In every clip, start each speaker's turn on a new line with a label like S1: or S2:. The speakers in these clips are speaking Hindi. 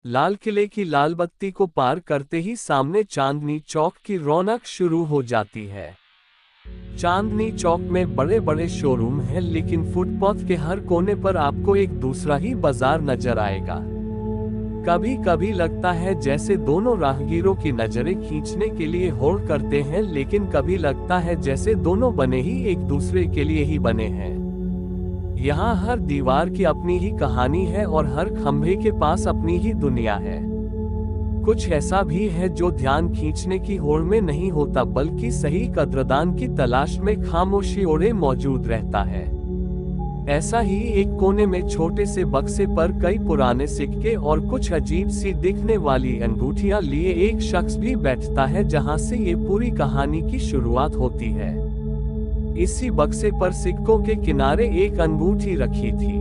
S1: लाल किले की लाल बत्ती को पार करते ही सामने चांदनी चौक की रौनक शुरू हो जाती है। चांदनी चौक में बड़े बड़े शोरूम हैं, लेकिन फुटपाथ के हर कोने पर आपको एक दूसरा ही बाजार नजर आएगा। कभी कभी लगता है जैसे दोनों राहगीरों की नजरें खींचने के लिए होड़ करते हैं, लेकिन कभी लगता है जैसे दोनों बने ही एक दूसरे के लिए ही बने हैं। यहाँ हर दीवार की अपनी ही कहानी है और हर खंभे के पास अपनी ही दुनिया है। कुछ ऐसा भी है जो ध्यान खींचने की होड़ में नहीं होता, बल्कि सही कद्रदान की तलाश में खामोशी ओढ़े मौजूद रहता है। ऐसा ही एक कोने में छोटे से बक्से पर कई पुराने सिक्के और कुछ अजीब सी दिखने वाली अंगूठियां लिए एक शख्स भी बैठता है, जहां से ये पूरी कहानी की शुरुआत होती है। इसी बक्से पर सिक्कों के किनारे एक अंगूठी रखी थी।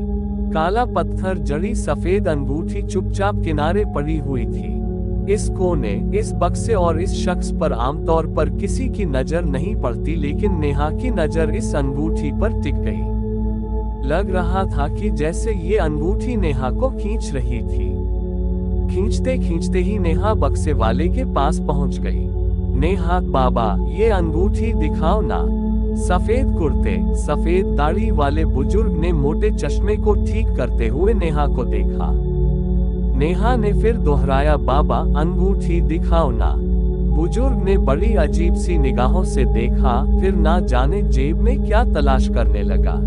S1: काला पत्थर जड़ी सफेद अंगूठी चुपचाप किनारे पड़ी हुई थी। इस कोने, इस बक्से और इस शख्स पर आमतौर पर किसी की नजर नहीं पड़ती, लेकिन नेहा की नजर इस अंगूठी पर टिक गई। लग रहा था कि जैसे ये अंगूठी नेहा को खींच रही थी। खींचते खींचते ही नेहा बक्से वाले के पास पहुंच गई। नेहा, बाबा, ये अंगूठी दिखाओ ना। सफेद कुर्ते, सफेद दाढ़ी वाले बुजुर्ग ने मोटे चश्मे को ठीक करते हुए नेहा को देखा। नेहा ने फिर दोहराया, बाबा, अंगूठी दिखाओ ना। बुजुर्ग ने बड़ी अजीब सी निगाहों से देखा, फिर ना जाने जेब में क्या तलाश करने लगा।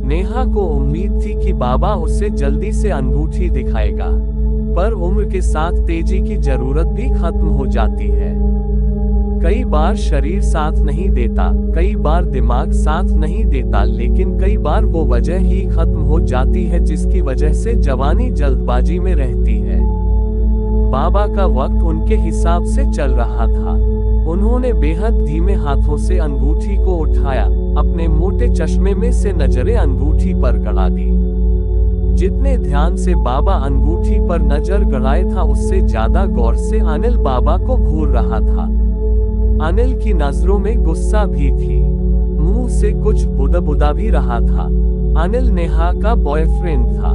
S1: नेहा को उम्मीद थी कि बाबा उसे जल्दी से अंगूठी दिखाएगा, पर उम्र के साथ तेजी की जरूरत भी खत्म हो जाती है। कई बार शरीर साथ नहीं देता, कई बार दिमाग साथ नहीं देता, लेकिन कई बार वो वजह ही खत्म हो जाती है जिसकी वजह से जवानी जल्दबाजी में रहती है। बाबा का वक्त उनके हिसाब से चल रहा था। उन्होंने बेहद धीमे हाथों से अंगूठी को उठाया, अपने मोटे चश्मे में से नजरें अंगूठी पर गड़ा दी। जितने ध्यान से बाबा अंगूठी पर नजर गड़ाए था, उससे ज्यादा गौर से अनिल बाबा को घूर रहा था। अनिल की नजरों में गुस्सा भी थी, मुंह से कुछ बुदबुदा भी रहा था। अनिल नेहा का बॉयफ्रेंड था।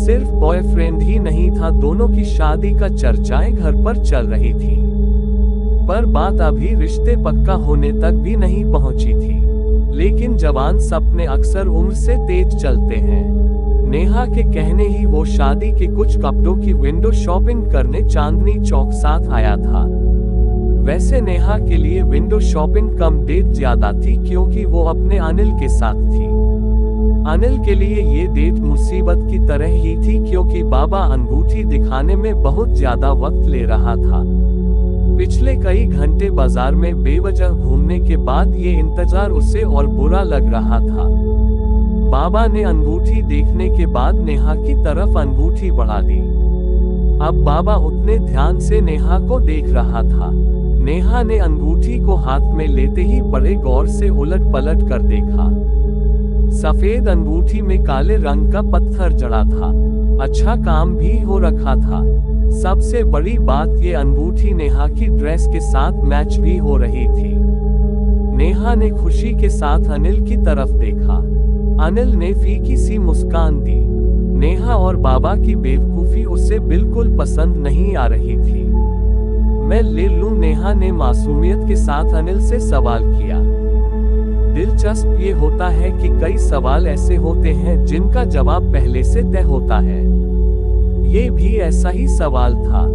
S1: सिर्फ बॉयफ्रेंड ही नहीं था, दोनों की शादी का चर्चाएं घर पर चल रही थी। पर बात अभी रिश्ते पक्का होने तक भी नहीं पहुंची थी। लेकिन जवान सपने अक्सर उम्र से तेज चलते हैं। नेहा के कहने ही वो शादी के कुछ कपड़ों की विंडो शॉपिंग करने चांदनी चौक साथ आया था। वैसे नेहा के लिए विंडो शॉपिंग कम डेट ज्यादा थी, क्योंकि वो अपने अनिल के साथ थी। अनिल के लिए ये डेट मुसीबत की तरह ही थी, क्योंकि बाबा अंगूठी दिखाने में बहुत ज्यादा वक्त ले रहा था। पिछले कई घंटे बाजार में बेवजह घूमने के बाद ये इंतजार उसे और बुरा लग रहा था। बाबा ने अंगूठी देखने के बाद नेहा की तरफ अंगूठी बढ़ा दी। अब बाबा उतने ध्यान से नेहा को देख रहा था। नेहा ने अंगूठी को हाथ में लेते ही बड़े गौर से उलट पलट कर देखा। सफेद अंगूठी में काले रंग का पत्थर जड़ा था। अच्छा काम भी हो रखा था। सबसे बड़ी बात, ये अंगूठी नेहा की ड्रेस के साथ मैच भी हो रही थी। नेहा ने खुशी के साथ अनिल की तरफ देखा। अनिल ने फीकी सी मुस्कान दी। नेहा और बाबा की बेवकूफी उसे बिल्कुल पसंद नहीं आ रही थी। मैं ले लूं? नेहा ने मासूमियत के साथ अनिल से सवाल किया। दिलचस्प ये होता है कि कई सवाल ऐसे होते हैं जिनका जवाब पहले से तय होता है। ये भी ऐसा ही सवाल था।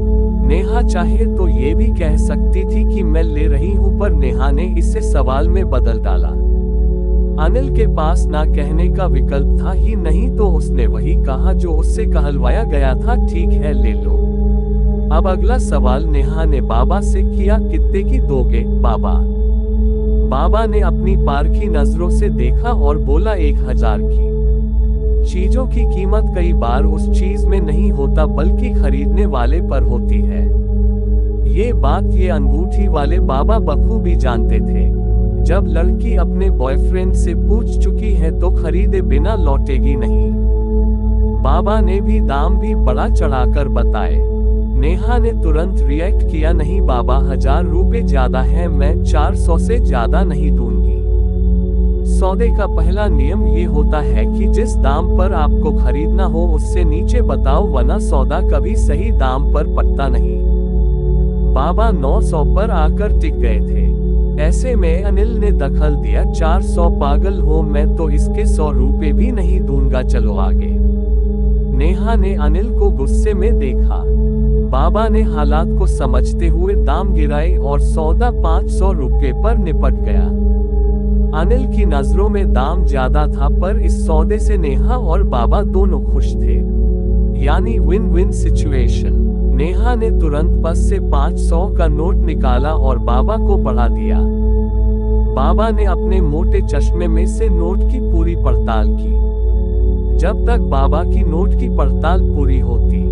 S1: नेहा चाहे तो ये भी कह सकती थी कि मैं ले रही हूं, पर नेहा ने इसे सवाल में बदल डाला। अनिल के पास ना कहने का विकल्प था ही नहीं, तो उसने वही कहा जो उससे कहलवाया गया था, ठीक है, ले लो। अब अगला सवाल नेहा ने बाबा से किया, कितने की दोगे बाबा? बाबा ने अपनी पारखी नजरों से देखा और बोला, 1000 की। चीजों की कीमत कई बार उस चीज में नहीं होता, बल्कि खरीदने वाले पर होती है। ये बात ये अंगूठी वाले बाबा बखूबी जानते थे। जब लड़की अपने बॉयफ्रेंड से पूछ चुकी है तो खरीदे बिना लौटेगी नहीं। बाबा ने भी दाम भी बड़ा चढ़ाकर बताए। नेहा ने तुरंत रिएक्ट किया, नहीं बाबा, 1000 रुपए ज्यादा है, मैं 400 से ज्यादा नहीं दूंगी। सौदे का पहला नियम ये होता है कि जिस दाम पर आपको खरीदना हो उससे नीचे बताओ, वरना सौदा कभी सही दाम पर पड़ता नहीं। बाबा 900 पर आकर टिक गए थे। ऐसे में अनिल ने दखल दिया, 400 पागल हो, मैं तो इसके 100 रुपए भी नहीं दूंगा, चलो आगे। नेहा ने अनिल को गुस्से में देखा। बाबा ने हालात को समझते हुए दाम गिराए और सौदा 500 रुपए पर निपट गया। अनिल की नजरों में दाम ज्यादा था, पर इस सौदे से नेहा और बाबा दोनों खुश थे, यानी विन विन सिचुएशन। नेहा ने तुरंत पर्स से 500 का नोट निकाला और बाबा को बढ़ा दिया। बाबा ने अपने मोटे चश्मे में से नोट की पूरी पड़ताल की। जब तक बाबा की नोट की पड़ताल पूरी होती,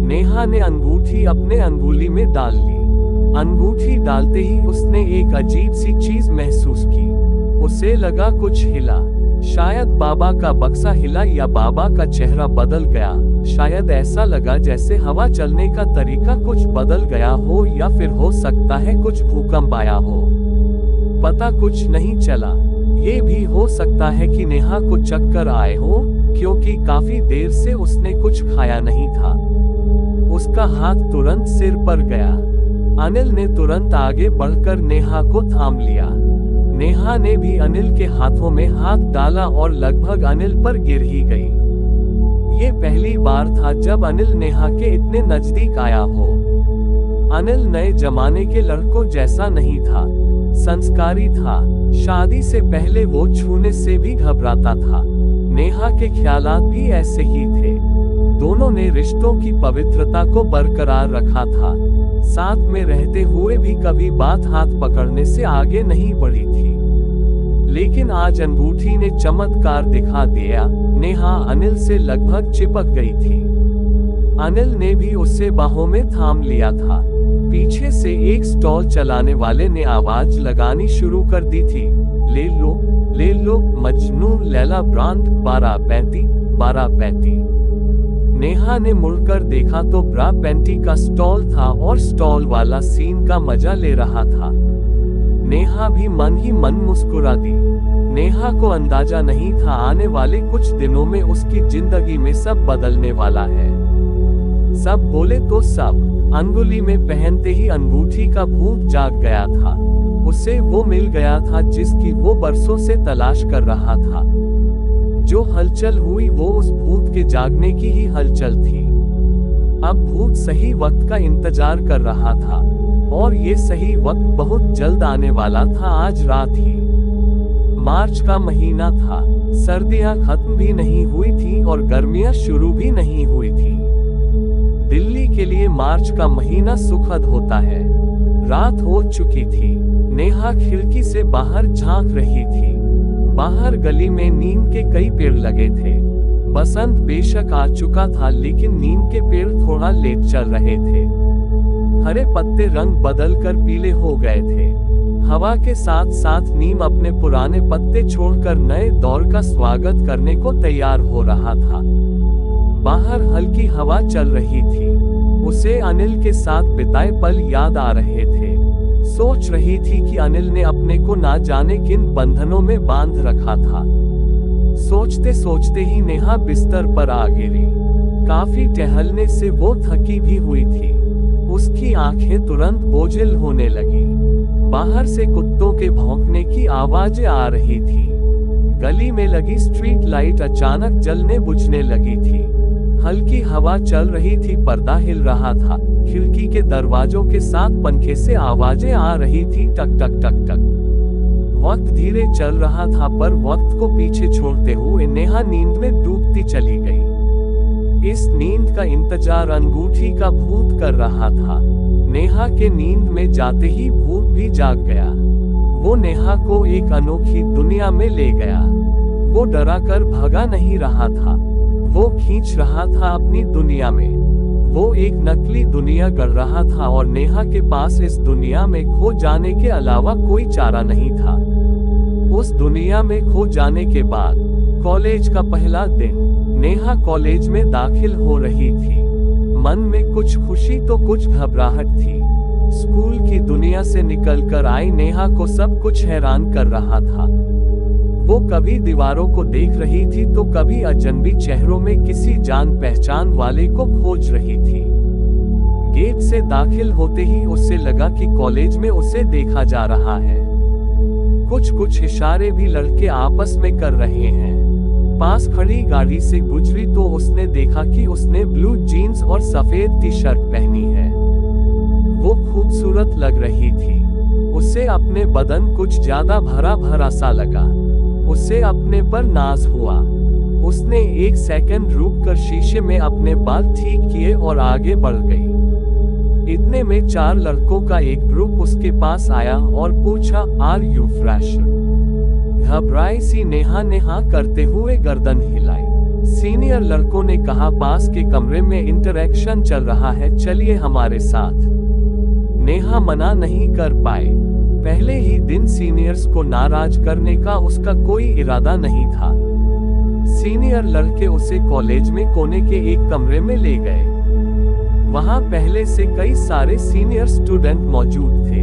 S1: नेहा ने अंगूठी अपने अंगुली में डाल ली। अंगूठी डालते ही उसने एक अजीब सी चीज महसूस की। उसे लगा कुछ हिला। शायद बाबा का बक्सा हिला या बाबा का चेहरा बदल गया। शायद ऐसा लगा जैसे हवा चलने का तरीका कुछ बदल गया हो, या फिर हो सकता है कुछ भूकंप आया हो। पता कुछ नहीं चला। ये भी हो सकता है कि नेहा को चक्कर आए हो, क्योंकि काफी देर से उसने कुछ खाया नहीं था। उसका हाथ तुरंत सिर पर गया। अनिल ने तुरंत आगे बढ़कर नेहा को थाम लिया। नेहा ने भी अनिल के हाथों में हाथ डाला और लगभग अनिल पर गिर ही गई। ये पहली बार था जब अनिल नेहा के इतने नजदीक आया हो। अनिल नए जमाने के लड़कों जैसा नहीं था, संस्कारी था। शादी से पहले वो छूने से भी घबराता था। नेहा के ख्यालात भी ऐसे ही थे। दोनों ने रिश्तों की पवित्रता को बरकरार रखा था। साथ में रहते हुए भी कभी बात हाथ पकड़ने से आगे नहीं बढ़ी थी। लेकिन आज अंगूठी ने चमत्कार दिखा दिया। नेहा अनिल से लगभग चिपक गई थी। अनिल ने भी उसे बाहों में थाम लिया था। पीछे से एक स्टॉल चलाने वाले ने आवाज लगानी शुरू कर दी थी, ले लो मजनू लैला ब्रांड 1235। नेहा ने मुड़कर देखा तो ब्रा पेंटी का स्टॉल था और स्टॉल वाला सीन का मजा ले रहा था। नेहा भी मन ही मन मुस्कुरा दी। नेहा को अंदाजा नहीं था आने वाले कुछ दिनों में उसकी जिंदगी में सब बदलने वाला है। सब बोले तो सब। अंगुली में पहनते ही अंगूठी का भूत जाग गया था। उसे वो मिल गया था जिसकी वो बरसों से तलाश कर रहा था। जो हलचल हुई वो उस भूत के जागने की ही हलचल थी। अब भूत सही वक्त का इंतजार कर रहा था, और ये सही वक्त बहुत जल्द आने वाला था। आज रात ही मार्च का महीना था। सर्दियां खत्म भी नहीं हुई थी और गर्मियां शुरू भी नहीं हुई थी। दिल्ली के लिए मार्च का महीना सुखद होता है। रात हो चुकी थी। नेहा खिड़की से बाहर झांक रही थी। बाहर गली में नीम के कई पेड़ लगे थे। बसंत बेशक आ चुका था, लेकिन नीम के पेड़ थोड़ा लेट चल रहे थे। हरे पत्ते रंग बदलकर पीले हो गए थे। हवा के साथ साथ नीम अपने पुराने पत्ते छोड़कर नए दौर का स्वागत करने को तैयार हो रहा था। बाहर हल्की हवा चल रही थी। उसे अनिल के साथ बिताए पल याद आ रहे थे। सोच रही थी कि अनिल ने अपने को ना जाने किन बंधनों में बांध रखा था। सोचते सोचते ही नेहा बिस्तर पर आ गिरी। काफी टहलने से वो थकी भी हुई थी। उसकी आंखें तुरंत बोझिल होने लगी। बाहर से कुत्तों के भौंकने की आवाजें आ रही थी। गली में लगी स्ट्रीट लाइट अचानक जलने बुझने लगी थी। हल्की हवा चल रही थी, पर्दा हिल रहा था। खिड़की के दरवाजों के साथ पंखे से आवाजें आ रही थी, टक टक टक टक। वक्त धीरे चल रहा था, पर वक्त को पीछे छोड़ते हुए नेहा नींद में डूबती चली गई। इस नींद का इंतजार अंगूठी का भूत कर रहा था। नेहा के नींद में जाते ही भूत भी जाग गया। वो नेहा को एक अनोखी दुनिया में ले गया। वो डरा कर भगा नहीं रहा था, वो खींच रहा था अपनी दुनिया में। वो एक नकली दुनिया गढ़ रहा था और नेहा के पास इस दुनिया में खो जाने के अलावा कोई चारा नहीं था। उस दुनिया में खो जाने के बाद कॉलेज का पहला दिन। नेहा कॉलेज में दाखिल हो रही थी। मन में कुछ खुशी तो कुछ घबराहट थी। स्कूल की दुनिया से निकलकर आई नेहा को सब कुछ हैरान कर रहा था। वो कभी दीवारों को देख रही थी तो कभी अजनबी चेहरों में किसी जान पहचान वाले को खोज रही थी। गेट से दाखिल होते ही उसे लगा कि कॉलेज में उसे देखा जा रहा है। कुछ इशारे भी लड़के आपस में कर रहे हैं। पास खड़ी गाड़ी से गुजरी तो उसने देखा कि उसने ब्लू जीन्स और सफेद टी शर्ट पहनी है। वो खूबसूरत लग रही थी। उसे अपने बदन कुछ ज्यादा भरा भरा सा लगा। उसे अपने पर नाज हुआ। उसने एक सेकंड रुककर शीशे में अपने बाल ठीक किए और आगे बढ़ गई। इतने में 4 लड़कों का एक ग्रुप उसके पास आया और पूछा, आर यू फ्रेश? घबराई सी नेहा करते हुए गर्दन हिलाई। सीनियर लड़कों ने कहा, पास के कमरे में इंटरेक्शन चल रहा है, चलिए हमारे साथ। नेहा मना नहीं कर पाए। पहले ही दिन सीनियर्स को नाराज करने का उसका कोई इरादा नहीं था। सीनियर लड़के उसे कॉलेज में कोने के एक कमरे में ले गए। वहां पहले से कई सारे सीनियर स्टूडेंट मौजूद थे।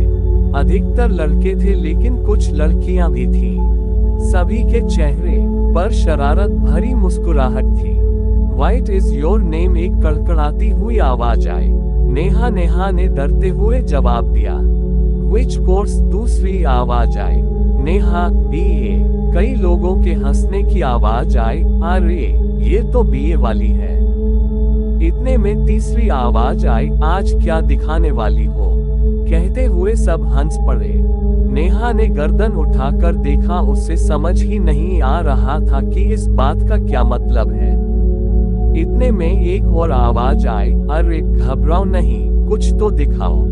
S1: अधिकतर लड़के थे लेकिन कुछ लड़कियां भी थीं। सभी के चेहरे पर शरारत भरी मुस्कुराहट थी। What is your name? एक कड़कड़ाती हुई आवाज आई। नेहा ने डरते हुए जवाब दिया। Which course? दूसरी आवाज आई। नेहा, BA। कई लोगों के हंसने की आवाज आई। अरे ये तो BA वाली है। इतने में तीसरी आवाज आई, आज क्या दिखाने वाली हो? कहते हुए सब हंस पड़े। नेहा ने गर्दन उठाकर देखा। उसे समझ ही नहीं आ रहा था कि इस बात का क्या मतलब है। इतने में एक और आवाज आई, अरे घबराओ नहीं, कुछ तो दिखाओ।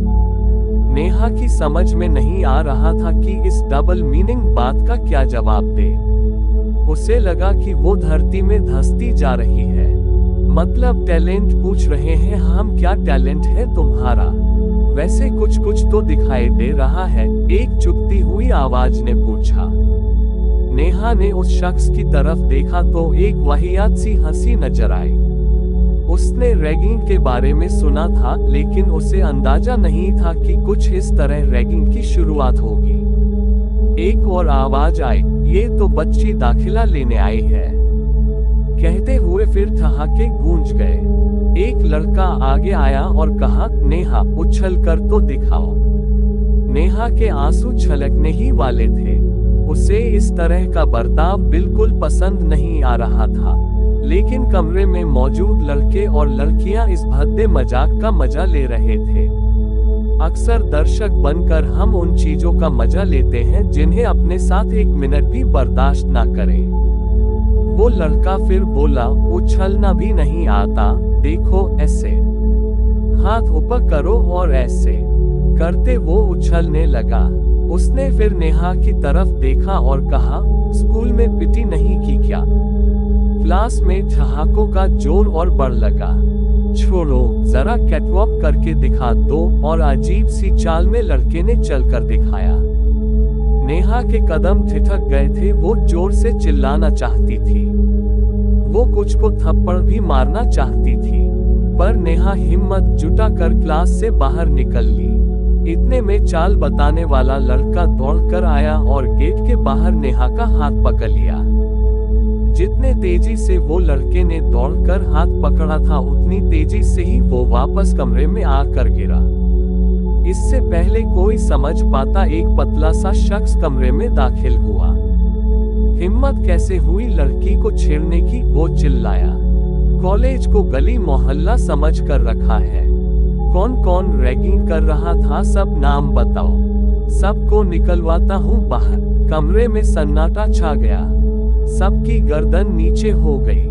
S1: नेहा की समझ में नहीं आ रहा था कि इस डबल मीनिंग बात का क्या जवाब दे। उसे लगा कि वो धरती में धंसती जा रही है। मतलब टैलेंट पूछ रहे हैं हम? क्या टैलेंट है तुम्हारा? वैसे कुछ तो दिखाई दे रहा है, एक चुभती हुई आवाज ने पूछा। नेहा ने उस शख्स की तरफ देखा तो एक वाहियात सी हंसी नजर आई। उसने रैगिंग के बारे में सुना था लेकिन उसे अंदाजा नहीं था कि कुछ इस तरह रैगिंग की शुरुआत होगी। एक और आवाज आई, ये तो बच्ची दाखिला लेने आई है। कहते हुए फिर ठहाके गूंज गए। एक लड़का आगे आया और कहा, नेहा उछल कर तो दिखाओ। नेहा के आंसू छलकने ही वाले थे। उसे इस तरह का बर्ताव बिल्कुल पसंद नहीं आ रहा था। लेकिन कमरे में मौजूद लड़के और लड़कियां इस भद्दे मजाक का मजा ले रहे थे। अक्सर दर्शक बनकर हम उन चीजों का मजा लेते हैं जिन्हें अपने साथ एक मिनट भी बर्दाश्त ना करें। वो लड़का फिर बोला, उछलना भी नहीं आता? देखो ऐसे, हाथ ऊपर करो और ऐसे करते वो उछलने लगा। उसने फिर नेहा की तरफ देखा और कहा, स्कूल में पिटी नहीं की क्या? क्लास में ठहाकों का जोर और बढ़ लगा। छोड़ो, जरा कैटवॉक करके दिखा दो। और अजीब सी चाल में लड़के ने चलकर दिखाया। नेहा के कदम ठिठक गए थे। वो जोर से चिल्लाना चाहती थी। वो कुछ को थप्पड़ भी मारना चाहती थी, पर नेहा हिम्मत जुटाकर क्लास से बाहर निकल ली। इतने में चाल बताने वाला लड़का दौड़कर आया और गेट के बाहर नेहा का हाथ पकड़ लिया। जितने तेजी से वो लड़के ने दौड़कर हाथ पकड़ा था उतनी तेजी से ही वो वापस कमरे में आकर गिरा। इससे पहले कोई समझ पाता, एक पतला सा शख्स कमरे में दाखिल हुआ। हिम्मत कैसे हुई लड़की को छेड़ने की? वो चिल्लाया। कॉलेज को गली मोहल्ला समझ कर रखा है। कौन कौन रैगिंग कर रहा था? सब नाम बताओ, सबको निकलवाता हूँ बाहर। कमरे में सन्नाटा छा गया। सबकी गर्दन नीचे हो गई।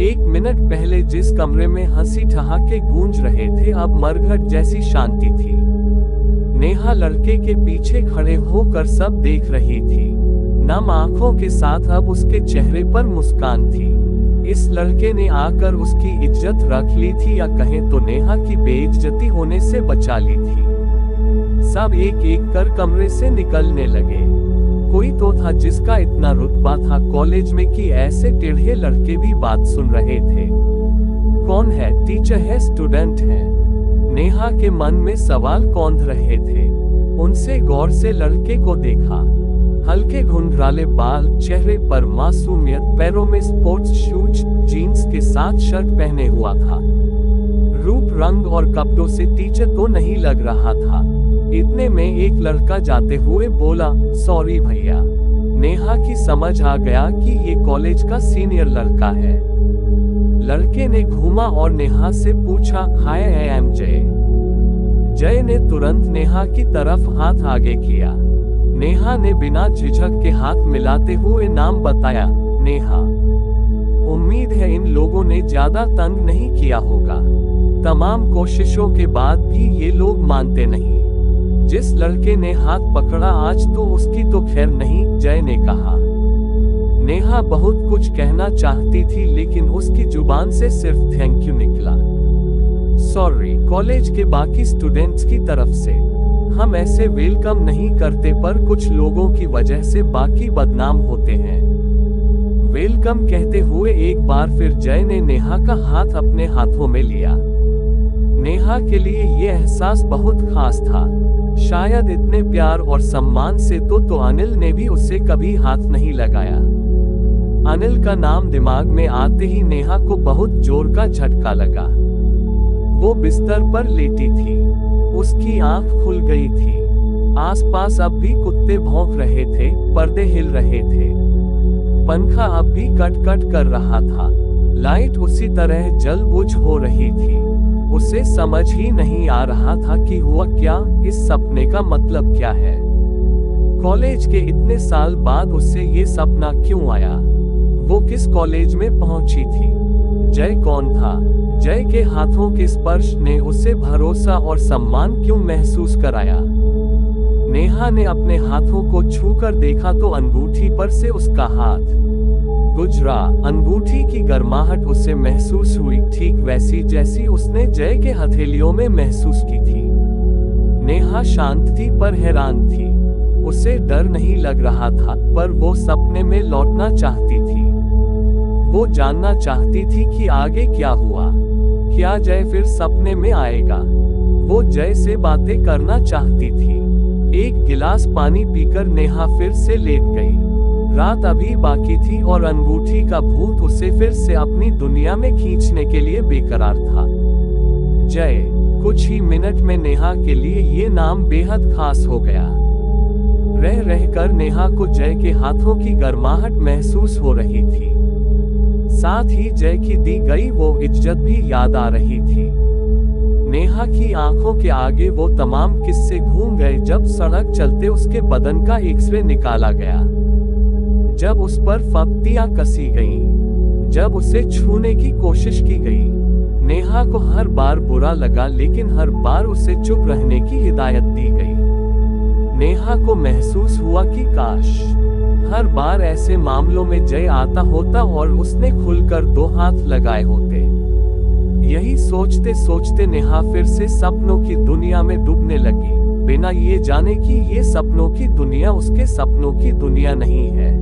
S1: 1 मिनट पहले जिस कमरे में हंसी ठहाके गूंज रहे थे, अब मरघट जैसी शांति थी। नेहा लड़के के पीछे खड़े होकर सब देख रही थी। नम आंखों के साथ अब उसके चेहरे पर मुस्कान थी। इस लड़के ने आकर उसकी इज्जत रख ली थी, या कहें तो नेहा की बेइज्जती होने से बचा ली थी। सब एक एक कर कमरे से निकलने लगे। कोई तो था जिसका इतना रुतबा था कॉलेज में कि ऐसे टेढ़े लड़के भी बात सुन रहे थे। कौन है? टीचर है? स्टूडेंट है? नेहा के मन में सवाल कौंध रहे थे। उनसे गौर से लड़के को देखा। हल्के घुंघराले बाल, चेहरे पर मासूमियत, पैरों में स्पोर्ट्स शूज, जीन्स के साथ शर्ट पहने हुआ था। रूप, रंग और कपड़ों से टीचर तो नहीं लग रहा था। इतने में एक लड़का जाते हुए बोला, सॉरी भैया। नेहा की समझ आ गया कि ये कॉलेज का सीनियर लड़का है। लड़के ने घूमा और नेहा से पूछा, हाय आई एम जय। जय ने तुरंत नेहा की तरफ हाथ आगे किया। नेहा ने बिना झिझक के हाथ मिलाते हुए नाम बताया, नेहा। उम्मीद है इन लोगों ने ज्यादा तंग नहीं किया होगा। तमाम कोशिशों के बाद भी ये लोग मानते नहीं। जिस लड़के ने हाथ पकड़ा आज तो उसकी तो खैर नहीं, जय ने कहा। नेहा बहुत कुछ कहना चाहती थी लेकिन उसकी जुबान से सिर्फ थैंक यू निकला। सॉरी कॉलेज के बाकी स्टूडेंट्स की तरफ से। हम ऐसे वेलकम नहीं करते पर कुछ लोगों की वजह से बाकी बदनाम होते हैं। वेलकम कहते हुए एक बार फिर जय ने नेहा का हाथ अपने हाथों में लिया। नेहा के लिए ये एहसास बहुत खास था। शायद इतने प्यार और सम्मान से तो अनिल ने भी उससे कभी हाथ नहीं लगाया। अनिल का नाम दिमाग में आते ही नेहा को बहुत जोर का झटका लगा। वो बिस्तर पर लेटी थी। उसकी आंख खुल गई थी। आसपास अब भी कुत्ते भौंक रहे थे, पर्दे हिल रहे थे। पंखा अब भी कट कट कर रहा था। लाइट उसी तरह जल बुझ हो रही थी। उसे समझ ही नहीं आ रहा था कि हुआ क्या, इस सपने का मतलब क्या है। कॉलेज के इतने साल बाद उससे ये सपना क्यों आया? वो किस कॉलेज में पहुंची थी? जय कौन था? जय के हाथों के स्पर्श ने उसे भरोसा और सम्मान क्यों महसूस कराया? नेहा ने अपने हाथों को छूकर देखा तो अंगूठी पर से उसका हाथ गुजरा। अंगूठी की गर्माहट उसे महसूस हुई, ठीक वैसी जैसी उसने जय के हथेलियों में महसूस की थी। नेहा शांत थी पर हैरान थी। उसे डर नहीं लग रहा था, पर वो सपने में लौटना चाहती थी। वो जानना चाहती थी कि आगे क्या हुआ। क्या जय फिर सपने में आएगा? वो जय से बातें करना चाहती थी। एक गिलास पानी पीकर नेहा फिर से लेट गई। रात अभी बाकी थी और अंगूठी का भूत उसे फिर से अपनी दुनिया में खींचने के लिए बेकरार था। जय। कुछ ही मिनट में नेहा के लिए ये नाम बेहद खास हो गया। रह रहकर नेहा को जय के हाथों की गर्माहट महसूस हो रही थी। साथ ही जय की दी गई वो इज्जत भी याद आ रही थी। नेहा की आंखों के आगे वो तमाम किस्से घूम गए। जब सड़क चलते उसके बदन का एक्सरे निकाला गया, जब उस पर फप्तियां कसी गईं, जब उसे छूने की कोशिश की गई। नेहा को हर बार बुरा लगा लेकिन हर बार उसे चुप रहने की हिदायत दी गई। नेहा को महसूस हुआ कि काश हर बार ऐसे मामलों में जय आता होता और उसने खुलकर दो हाथ लगाए होते। यही सोचते सोचते नेहा फिर से सपनों की दुनिया में डूबने लगी, बिना ये जाने कि ये सपनों की दुनिया उसके सपनों की दुनिया नहीं है।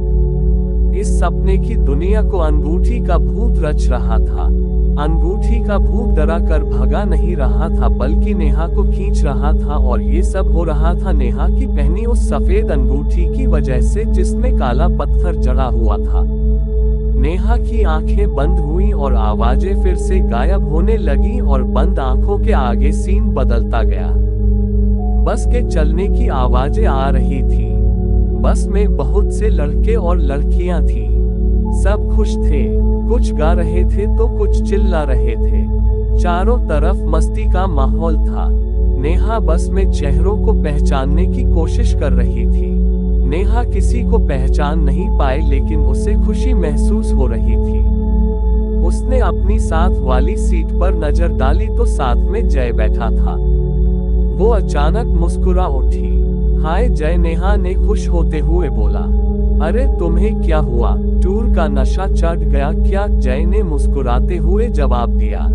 S1: इस सपने की दुनिया को अंगूठी का भूत रच रहा था। अंगूठी का भूत डरा कर भगा नहीं रहा था, बल्कि नेहा को खींच रहा था। और ये सब हो रहा था नेहा की पहनी उस सफेद अंगूठी की वजह से जिसमें काला पत्थर जड़ा हुआ था। नेहा की आंखें बंद हुईं और आवाजें फिर से गायब होने लगीं और बंद आंखों के आगे सीन बदलता गया। बस के चलने की आवाजें आ रही थी। बस में बहुत से लड़के और लड़कियां थीं। सब खुश थे, कुछ गा रहे थे तो कुछ चिल्ला रहे थे। चारों तरफ मस्ती का माहौल था। नेहा बस में चेहरों को पहचानने की कोशिश कर रही थी। नेहा किसी को पहचान नहीं पाई लेकिन उसे खुशी महसूस हो रही थी। उसने अपनी साथ वाली सीट पर नजर डाली तो साथ में जय बैठा था। वो अचानक मुस्कुरा उठी। हाय जय, नेहा ने खुश होते हुए बोला। अरे तुम्हें क्या हुआ? टूर का नशा चढ़ गया क्या? जय ने मुस्कुराते हुए जवाब दिया।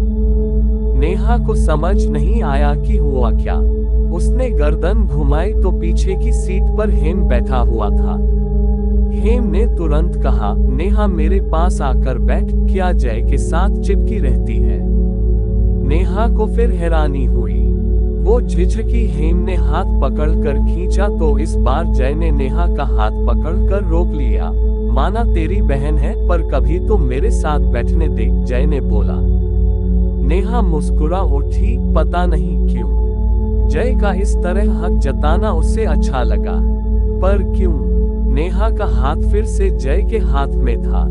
S1: नेहा को समझ नहीं आया कि हुआ क्या। उसने गर्दन घुमाई तो पीछे की सीट पर हेम बैठा हुआ था। हेम ने तुरंत कहा, नेहा मेरे पास आकर बैठ। क्या जय के साथ चिपकी रहती है? नेहा को फिर हैरानी हुई। वो झिझकी। हेम ने हाथ पकड़कर खींचा तो इस बार जय ने नेहा का हाथ पकड़कर रोक लिया। माना तेरी बहन है, पर कभी तो मेरे साथ बैठने दे, जय ने बोला। नेहा मुस्कुरा उठी, पता नहीं क्यों जय का इस तरह हक जताना उसे अच्छा लगा। पर क्यों? नेहा का हाथ फिर से जय के हाथ में था।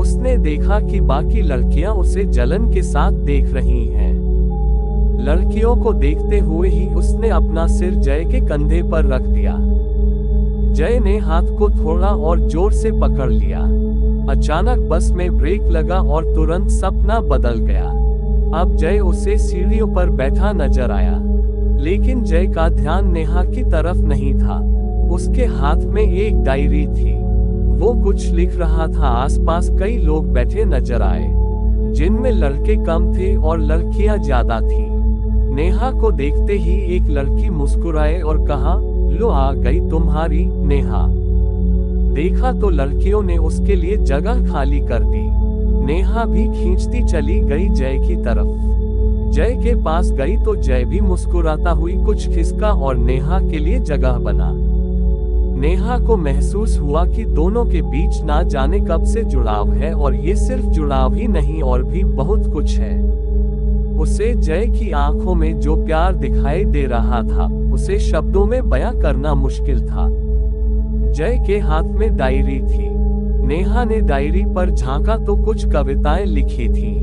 S1: उसने देखा कि बाकी लड़कियां उसे जलन के साथ देख रही हैं। लड़कियों को देखते हुए ही उसने अपना सिर जय के कंधे पर रख दिया। जय ने हाथ को थोड़ा और जोर से पकड़ लिया। अचानक बस में ब्रेक लगा और तुरंत सपना बदल गया। अब जय उसे सीढ़ियों पर बैठा नजर आया, लेकिन जय का ध्यान नेहा की तरफ नहीं था। उसके हाथ में एक डायरी थी। वो कुछ लिख रहा था। आसपास कई लोग बैठे नजर आए, जिनमें लड़के कम थे और लड़कियां ज्यादा थीं। नेहा को देखते ही एक लड़की मुस्कुराए और कहा, लो आ गई तुम्हारी नेहा। देखा तो लड़कियों ने उसके लिए जगह खाली कर दी। नेहा भी खींचती चली गई जय की तरफ। जय के पास गई तो जय भी मुस्कुराता हुई कुछ खिसका और नेहा के लिए जगह बना। नेहा को महसूस हुआ कि दोनों के बीच ना जाने कब से जुड़ाव है, और ये सिर्फ जुड़ाव ही नहीं और भी बहुत कुछ है। उसे जय की आंखों में जो प्यार दिखाई दे रहा था, उसे शब्दों में बयां करना मुश्किल था। जय के हाथ में डायरी थी। नेहा ने डायरी पर झांका तो कुछ कविताएं लिखी थीं।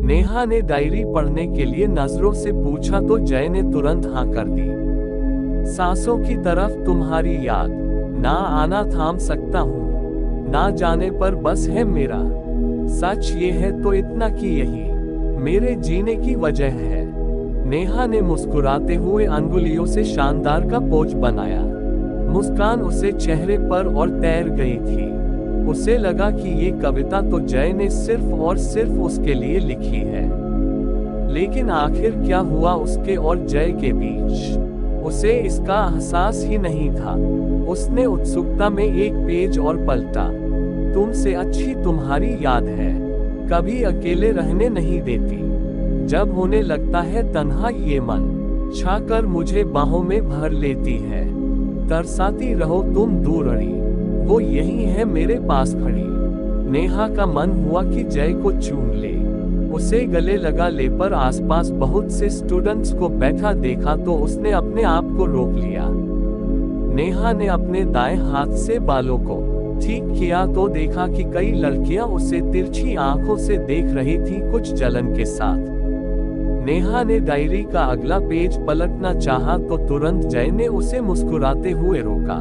S1: नेहा ने डायरी पढ़ने के लिए नजरों से पूछा तो जय ने तुरंत हाँ कर दी। सांसों की तरफ तुम्हारी याद, ना आना थाम सकता हूँ, ना जाने पर बस है मेरा। सच ये है तो इतना कि यही मेरे जीने की वजह है। नेहा ने मुस्कुराते हुए अंगुलियों से शानदार का पोज बनाया। मुस्कान उसे चेहरे पर और तैर गई थी। उसे लगा कि ये कविता तो जय ने सिर्फ और सिर्फ उसके लिए लिखी है। लेकिन आखिर क्या हुआ उसके और जय के बीच? उसे इसका एहसास ही नहीं था। उसने उत्सुकता में एक पेज और पलटा। तुमसे अच्छी तुम्हारी याद है, कभी अकेले रहने नहीं देती। जब होने लगता है तन्हा ये मन, छाकर मुझे बाहों में भर लेती है। तरसाती रहो तुम दूर अड़ी, वो यही है मेरे पास खड़ी। नेहा का मन हुआ कि जय को चूम ले, उसे गले लगा ले, पर आसपास बहुत से स्टूडेंट्स को बैठा देखा तो उसने अपने आप को रोक लिया। नेहा ने अपने दाएं हाथ से बालों को ठीक किया तो देखा कि कई लड़कियां उसे तिरछी आंखों से देख रही थी, कुछ जलन के साथ। नेहा ने डायरी का अगला पेज पलटना चाहा तो तुरंत जय ने उसे मुस्कुराते हुए रोका।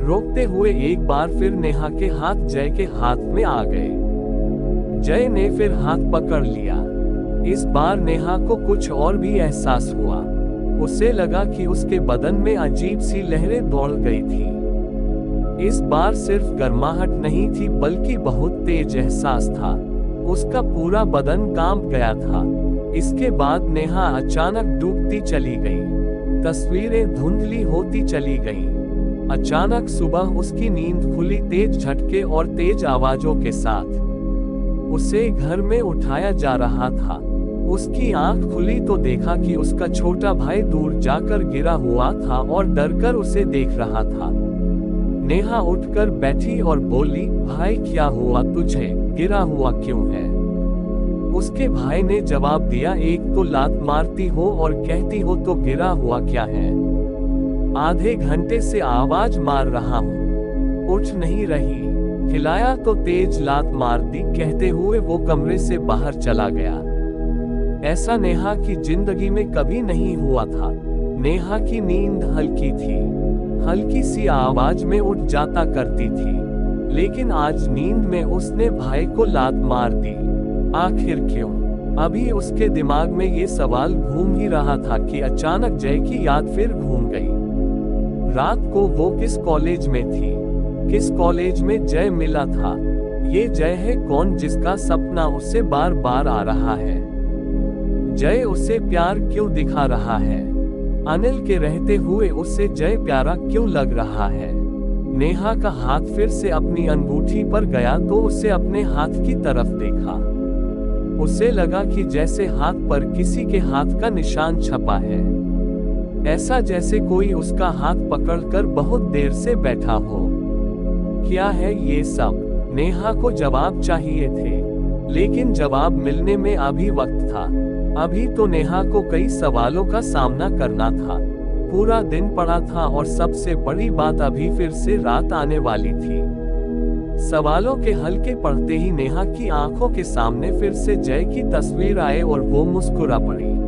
S1: रोकते हुए एक बार फिर नेहा के हाथ जय के हाथ में आ गए। जय ने फिर हाथ पकड़ लिया। इस बार नेहा को कुछ और भी एहसास हुआ। उसे लगा कि उसके बदन में अजीब सी लहरें दौड़ गई थी। इस बार सिर्फ गर्माहट नहीं थी, बल्कि बहुत तेज एहसास था। उसका पूरा बदन कांप गया था। इसके बाद नेहा अचानक डूबती चली गई। तस्वीरें धुंधली होती चली गईं। अचानक सुबह उसकी नींद खुली, तेज झटके और तेज आवाजों के साथ। उसे घर में उठाया जा रहा था। उसकी आंख खुली तो देखा कि उसका छोटा भाई दूर जाकर गिरा हुआ था और डरकर उसे देख रहा था। नेहा उठकर बैठी और बोली, भाई क्या हुआ तुझे, गिरा हुआ क्यों है? उसके भाई ने जवाब दिया, एक तो लात मारती हो और कहती हो तो गिरा हुआ क्या है। आधे घंटे से आवाज मार रहा हूँ, उठ नहीं रही। हिलाया तो तेज लात मार दी, कहते हुए वो कमरे से बाहर चला गया। ऐसा नेहा की जिंदगी में कभी नहीं हुआ था। नेहा की नींद हल्की थी, हल्की सी आवाज में उठ जाता करती थी, लेकिन आज नींद में उसने भाई को लात मार दी। आखिर क्यों? अभी उसके दिमाग में ये सवाल घूम ही रहा था कि अचानक जय की याद फिर घूम गई। रात को वो किस कॉलेज में थी, किस कॉलेज में जय मिला था? ये जय है कौन जिसका सपना उसे बार बार आ रहा है? जय उसे प्यार क्यों दिखा रहा है? अनिल के रहते हुए उससे जय प्यारा क्यों लग रहा है? नेहा का हाथ फिर से अपनी अंगूठी पर गया तो उसे अपने हाथ की तरफ देखा। उसे लगा कि जैसे हाथ पर किसी के हाथ का निशान छपा है। ऐसा जैसे कोई उसका हाथ पकड़कर बहुत देर से बैठा हो। क्या है ये सब? नेहा को जवाब चाहिए थे, लेकिन जवाब मिलने में अभी वक्त था। अभी तो नेहा को कई सवालों का सामना करना था। पूरा दिन पड़ा था और सबसे बड़ी बात अभी फिर से रात आने वाली थी। सवालों के हल्के पड़ते ही नेहा की आंखों के सामने फिर से जय की तस्वीर आए और वो मुस्कुरा पड़ी।